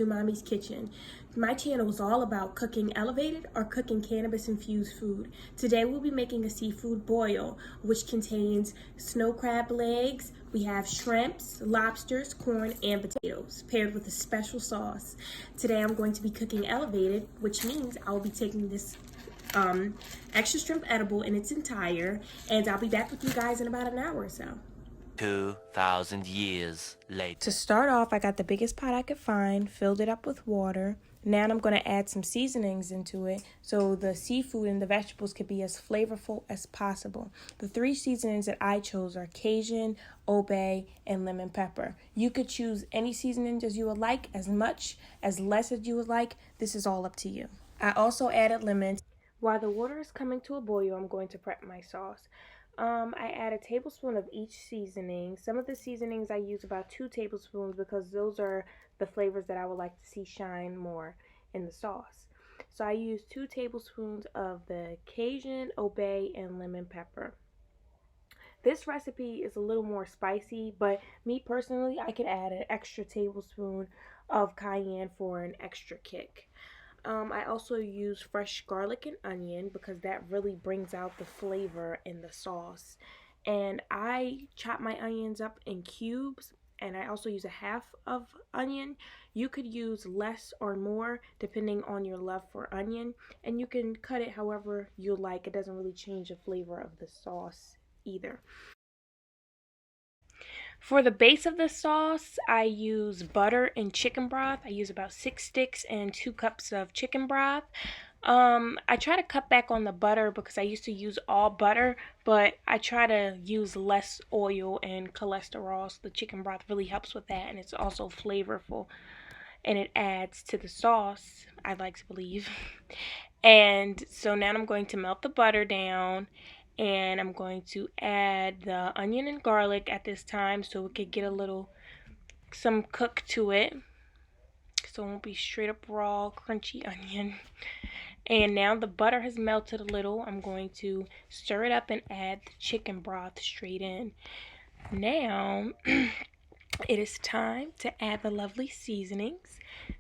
to Mommy's Kitchen. My channel is all about cooking elevated or cooking cannabis-infused food. Today we'll be making a seafood boil, which contains snow crab legs. We have shrimps, lobsters, corn, and potatoes, paired with a special sauce. Today I'm going to be cooking elevated, which means I'll be taking this extra shrimp edible in its entire, and I'll be back with you guys in about an hour or so. 2,000 years later. To start off, I got the biggest pot I could find, filled it up with water. Now I'm going to add some seasonings into it so the seafood and the vegetables could be as flavorful as possible. The 3 seasonings that I chose are cajun, obey, and lemon pepper. You could choose any seasonings as you would like, as much, as less as you would like. This is all up to you. I also added lemon. While the water is coming to a boil, I'm going to prep my sauce. I add a tablespoon of each seasoning. Some of the seasonings I use about 2 tablespoons because those are the flavors that I would like to see shine more in the sauce. So I use 2 tablespoons of the cajun, obey, and lemon pepper. This recipe is a little more spicy, but me personally, I could add an extra tablespoon of cayenne for an extra kick. I also use fresh garlic and onion because that really brings out the flavor in the sauce. And I chop my onions up in cubes, and I also use a half of onion. You could use less or more depending on your love for onion, and you can cut it however you like. It doesn't really change the flavor of the sauce either. For the base of the sauce, I use butter and chicken broth. I use about 6 sticks and 2 cups of chicken broth. I try to cut back on the butter because I used to use all butter, but I try to use less oil and cholesterol, so the chicken broth really helps with that, and it's also flavorful, and it adds to the sauce, I like to believe. And so now I'm going to melt the butter down, and I'm going to add the onion and garlic at this time so it could get some cook to it, so it won't be straight up raw crunchy onion. And now the butter has melted a little. I'm going to stir it up and add the chicken broth straight in. Now it is time to add the lovely seasonings.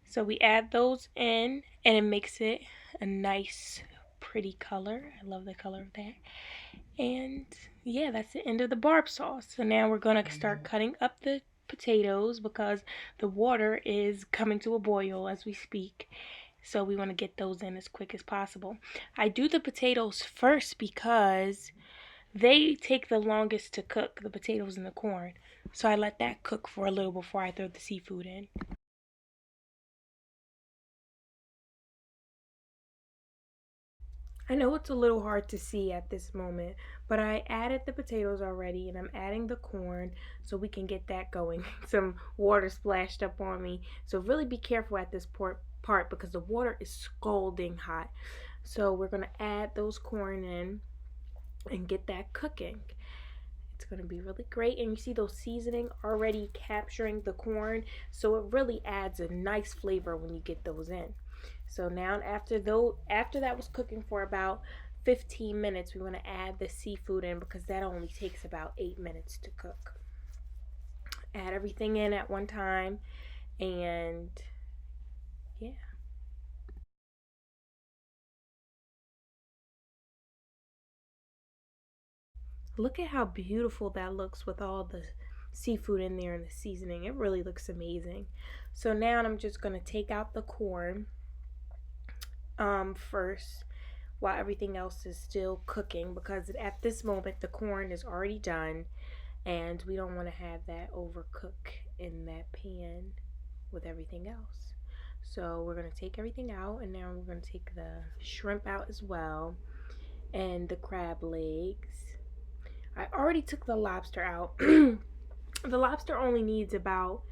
So we add those in, and it makes it a nice pretty color. I love the color of that. And yeah, that's the end of the BARB sauce. So now we're going to start cutting up the potatoes because the water is coming to a boil as we speak. So we want to get those in as quick as possible. I do the potatoes first because they take the longest to cook, the potatoes and the corn. So I let that cook for a little before I throw the seafood in. I know it's a little hard to see at this moment, but I added the potatoes already, and I'm adding the corn so we can get that going. Some water splashed up on me, so really be careful at this part because the water is scalding hot. So we're going to add those corn in and get that cooking. It's going to be really great, and you see those seasoning already capturing the corn, so it really adds a nice flavor when you get those in. So now after that was cooking for about 15 minutes, we want to add the seafood in because that only takes about 8 minutes to cook. Add everything in at one time, and yeah. Look at how beautiful that looks with all the seafood in there and the seasoning. It really looks amazing. So now I'm just going to take out the corn first while everything else is still cooking, because at this moment the corn is already done and we don't want to have that overcook in that pan with everything else. So we're going to take everything out, and now we're going to take the shrimp out as well and the crab legs. I already took the lobster out. The lobster only needs about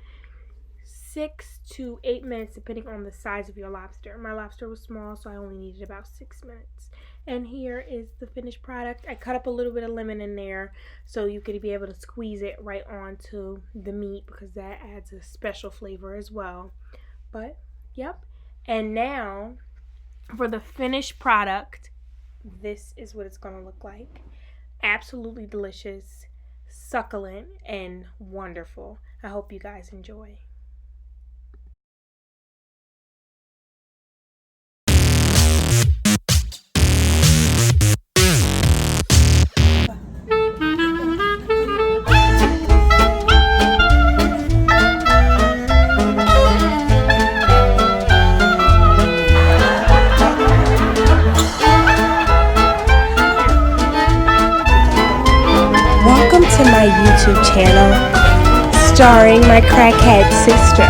6 to 8 minutes depending on the size of your lobster. My lobster was small, so I only needed about 6 minutes. And here is the finished product. I cut up a little bit of lemon in there so you could be able to squeeze it right onto the meat because that adds a special flavor as well. But yep. And now for the finished product, this is what it's going to look like. Absolutely delicious, succulent, and wonderful. I hope you guys enjoy. YouTube channel starring my crackhead sister.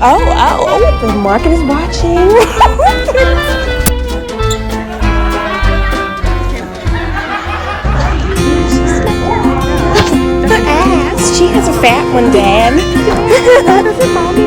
Oh, the market is watching. Her ass. She has a fat one, Dad. Does it mommy